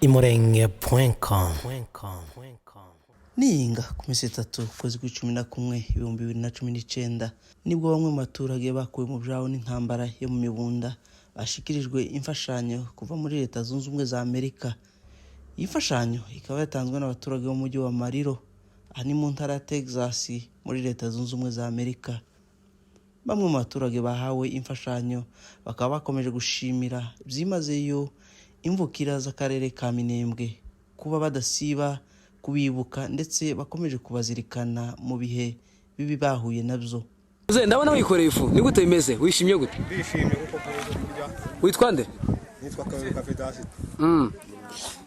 imurenge.com. Niyinga ku minsi 3 kwezi kwa 11 2019 nibwo bamwe mu baturage bakuwe mu byabo n'intambara yo mu Mibunda bashikirijwe imfashanyo kuva muri Leta Zunze Ubumwe za Amerika. Imfashanyo ikaba yatanzwe n'abaturage bo mu mujyi wa Amarillo ani muntara ya Texas muri Leta Zunze Ubumwe za Amerika. Bamwe mu baturage bahawe imfashanyo bakaba bakomeje gushimira byimazeyo imvukira z'akarere ka Minembwe kuba badasiba kubibuka ndetse bakomeje kubazirikana mu bihe bibi bahuye nabyo. Ndabona wikoreye ifu ni gute bimeze wishimye gute? Bishimye kuko kurya. Witwa nde? Nitwa Kivutimes.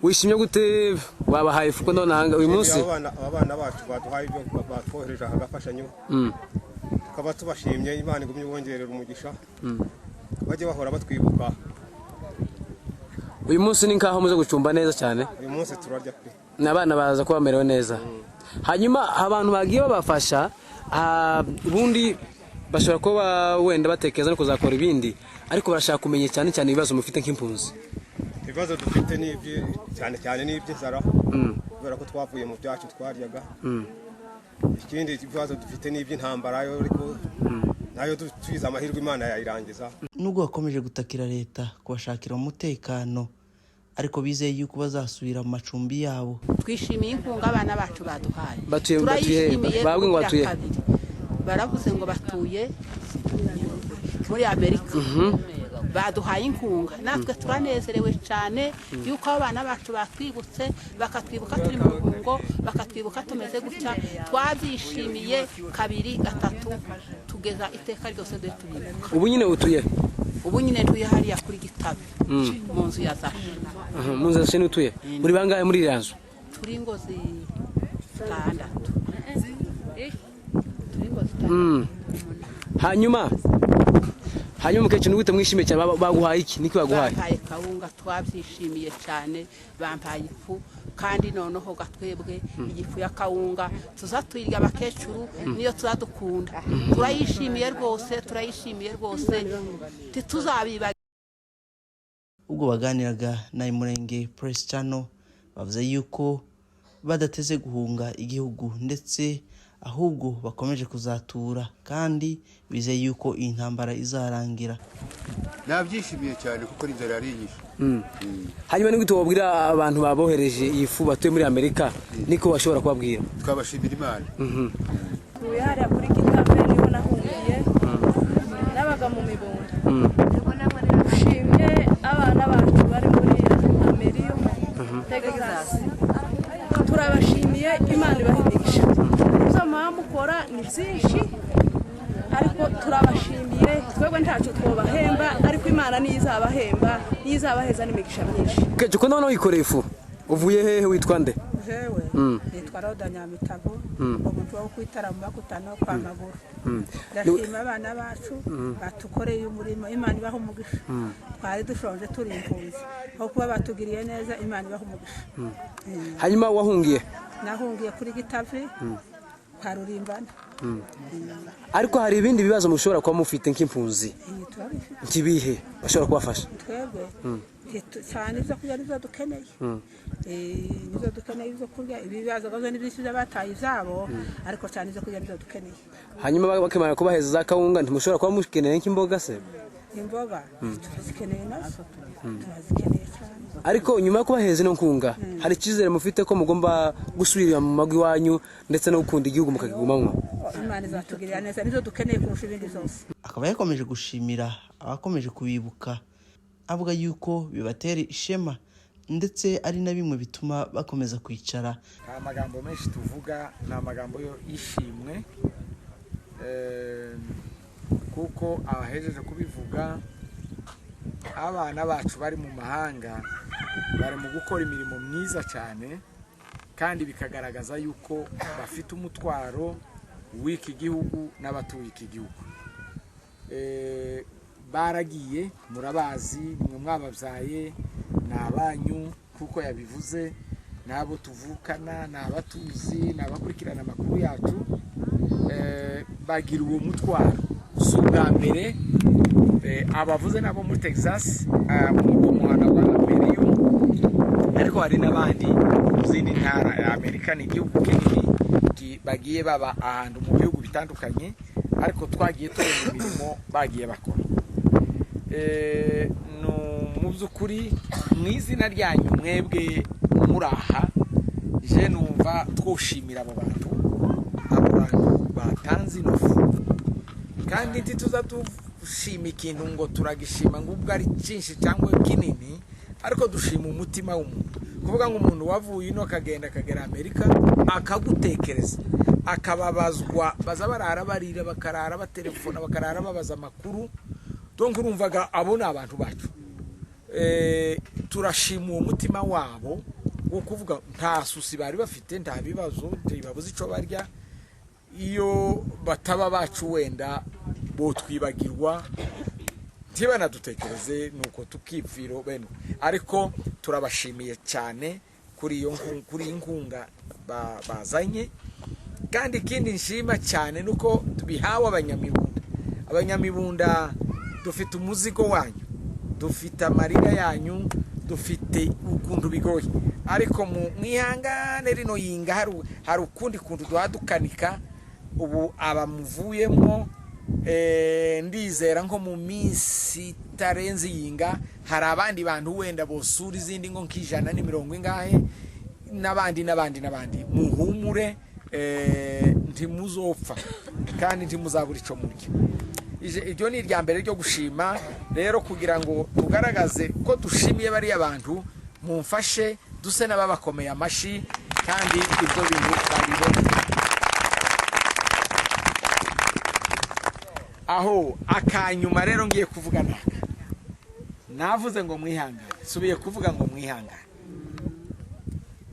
Wishimye gute wabahaye ifu ko none hanga uyu munsi? Abana bacu baduhaye ibyo batwohereje agafashanyo. Tukaba tubashimye Imana igumye bongerera umugisha. Baje bahora batwibuka. Uyu munsi ni nkaho muze gucumba neza cyane. Uyu munsi turarya kuri. Nabana baza kuba merewe neza. Hanyuma abantu bagiye babafasha ubundi bashobora kuba wenda batekeza no kuzakora ibindi ariko barashaka kumenya cyane cyane ibibazo mufite nk'impunzi. Ibibazo dufite ni cyane n'iby'inzara. Kubera ko twavuye mu byacu twaryaga. Ikindi ibibazo dufite ni iby'intambara yo ariko nayo tuziza amahirwe Imana yayirangiza. Nubwo bakomeje gutakira leta kubashakira umutekano ariko bizeye yuko bazasubira mu macumbi yabo. Twishimiye inkunga abana bacu baduhaye. Batuye babwe ngo batuye. Baravuze ngo batuye muri Amerika. Baduhaye inkunga natwe turanezerewe cyane yuko abana bacu batwibutse bakatwibuka turi mu rugungo bakatwibuka tumeze gutya twabyishimiye kabiri gatatu tugeza iteka ryose de tubibuka. Ubu nyine utuye? Ubu nyine tuye hariya kuri Gitabe mu nzu ya Zashe. Mu nzu ya Zashe utuye? Muri bangahe muri iranzu? Turi ngozi 6. Hanyuma mukecuru gute mwishimiye cyane baguhaye iki niki baguhaye? Bampaye Kaunga twabyishimiye cyane bampaye ifu kandi noneho gatwebwe igifu ya Kaunga tuzatwirya abakecuru niyo tuzadukunda turayishimiye rwose tituzabiba. Ubwo baganiraga na Imurenge Press Channel bavuze yuko badateze guhunga igihugu ndetse ahubwo bakomeje kuzatura kandi bizeye yuko iyi ntambara izarangira. Nabyishimiye cyane kuko inzara yarinyishe. Hanyuma nigute wabwira abantu babohereje ifu batuye muri Amerika niko bashobora kubabwira? Twabashimira Imana. Uyari kuri Kivutimes niho nahungiye. Nabaga mu Mibunda. Ushimye abana bacu bari muri Amarillo Texas. Turabashimiye Imana ibahimisha. Mukora ni byinshi ariko turabashimiye twebwe ntacyo twobahemba ariko Imana nizabahemba nizabaheza n'imigisha myinshi. Keje ko none wikoreye ifu uvuye hehe witwa nde? Jewe nitwa Roda Nyamitago umuntu wo kwitarama kutana kwa maguru. Ndashima abana bacu batukoreye umurimo Imana ibaho umugisha. Twari dushonje turi impunzi aho kuba batugiriye neza Imana ibaho umugisha. Hanyuma wahungiye? Nahungiye kuri Gitabe Karurimbana. Ariko hari ibindi bibazo mushobora kuba mufite nk'impunzi. Ntibihe bashobora kubafasha? Twebwe cyane byo kurya nizo dukeneye. Nizo dukeneye byo kurya ibibazo gazo n'ibisubizo bataye ibyabo ariko cyane byo kurya nizo dukeneye. Hanyuma bakemara kubaheza za Kaunga ntimushobora kuba mukeneye nk'imboga se? Imboga tuzikeneye nazo tuzikeneye cyane. Ariko nyuma yo kubaheza no nkunga hari ikizere mufite ko mugomba gusubira mu magwi wanyu ndetse no gukunda igihugu mukagigumamwa? Imana izatugirira neza nizo dukeneye kurusha ibindi zose. Akaba yakomeje gushimira abakomeje kubibuka avuga yuko bibatera ishema ndetse ari na bimwe bituma bakomeza kwicara. Amagambo menshi tuvuga na amagambo yo ishimwe kuko abahejeje kubivuga abana bacu bari mu mahanga bari mu gukora imirimo myiza cyane kandi bikagaragaza yuko bafite umutwaro w'iki gihugu n'abatuye iki gihugu. Baragiye murabazi mwe mwababyaye nabanyu kuko yabivuze nabo tuvukana nabatuzi nabakurikirana amakuru yacu bagira uwo mutwaro ubwa mbere abavuze nabo muri Texas mu muhanda wa Amarillo, ariko hari n'abandi mu zindi ntara ya Amerika. Ni igihugu kinini bagiye baba ahantu mu bihugu bitandukanye, ariko twagiye tureba imirimo bagiye bakora. Mu by'ukuri mu izina ryanyu mwebwe muraha, je numva twoshimira abo bantu batanze inofu, kandi ntituza dushima ikintu ngo turagishima ngo ubwo ari cyinshi cyangwa kinini, ariko dushima umutima w'umuntu. Kuvuga ngo umuntu wavuye ino akagera Amerika akagutekereza, akababazwa, baza barara barira, bakarara batelefona, bakarara babaza amakuru. Donc urumvaga abo ni abantu bacu. Turashima uwo mutima wabo wo kuvuga nta susi bari bafite, nta bibazo, ntibabuze ico barya. Iyo bataba bacu wenda bo twibagirwa, ntibanadutekereze, nuko tukipfiro bene. Ariko turabashimiye cyane kuri inkunga bazanye. Kandi ikindi nshima cyane nuko tubihawe abanyamibunda. Dufite umuzigo wanyu, dufite amarira yanyu, dufite ukuntu bigoye, ariko mwihangane rino yinga hari ukundi kuntu duhadukanika. Ubu abamuvuyemo ndizera nko mu minsi tarenze yinga hari abandi bantu wenda bosura izindi ngo nk'ijana ni mirongo ingahe, n'abandi muhumure, ntimuzopfa kandi ntimuzabura ico murya. Iryo ni irya mbere ryo gushima rero, kugira ngo tugaragaze ko dushimiye bari abantu. Mumfashe duse n'ababakomeye amashi, kandi ibyo bintu babibona. Aho akanyuma rero ngiye kuvuga naka, navuze ngo mwihangane, subiye kuvuga ngo mwihangane.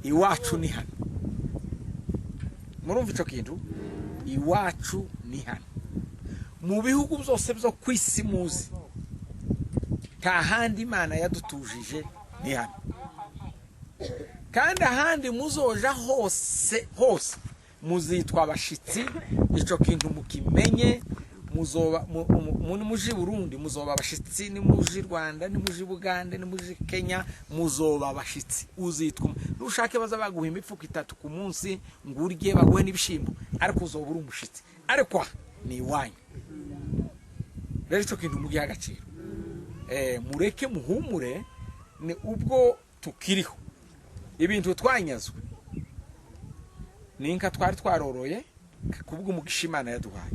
Iwacu ni hano, murumva ico kintu, iwacu ni hano. Mu bihugu byose byo kwisi muzi, nta handi Imana yadutujije ni hano. Kandi ahandi muzoja hose muzitwa abashitsi. Ico kintu mukimenye. Muzoba muji Burundi muzoba abashitsi, ni muji Rwanda, ni muji Buganda, ni muji Kenya, muzoba abashitsi. Uzitwa nushake baza baguha imifuka 3 ku munsi ngurye baguhe n'ibishimbo, ariko uzoba uri umushitsi. Ariko ni wanyu. Rero ico kintu mugiha agaciro. Mureke muhumure, ni ubwo tukiriho. Ibintu twanyazwe ninka twari twaroroye kubwo umugishimana yaduhaye,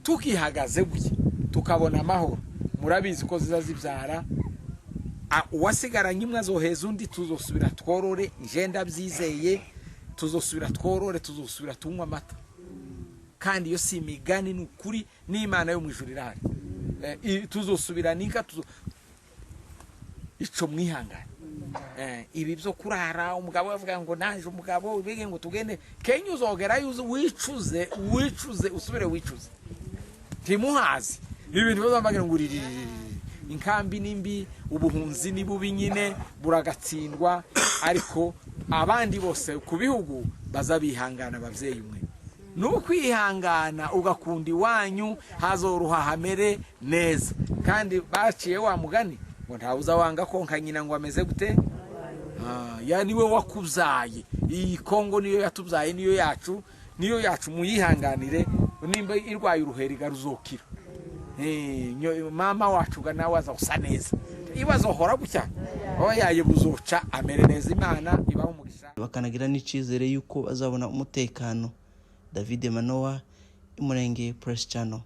tukihagaze buye tukabona amahoro. Murabizi ko ziza zibyara, uwasigaranye imwe azoheza undi, tuzosubira tworore. Nje ndabyizeye, tuzosubira tworore, tuzosubira tunywa amata. Kandi iyo si imigani, ni ukuri, n'Imana yo mu ijuru irahari. Tuzosubira ninka ico mwihangane. Ibi byo kurara umugabo avuga ngo naje umugabo ubege ngo tugende Kenya, uzogera wicuze usubire wicuze. Timuhazi ibintu bazambagira ngo inkambi nimbi, ubuhunzi ni bubi nyine buragatsindwa. Ariko abandi bose ku bihugu bazabihangana. Abavyeyi mwe nukwihangana, ugakunda iwanyu, hazoruha hamere neza. Kandi baciye wa mugani ngo ntawuza wanga konka nyina ngo ameze gute. Ya niwe wakuzaye. Iyi Kongo niyo yatubyaye, niyo yacu muyihanganire. Nimba irwaye uruheri garuzokira. Mama wacu nawe aza neza. Ibazo hora gutya oyaye buzoca amere neza. Imana ibaho umugisha, bakanagira n'icizere yuko bazabona umutekano. David Manoa, Imiryango Press Channel.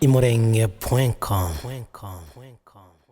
imurenge.com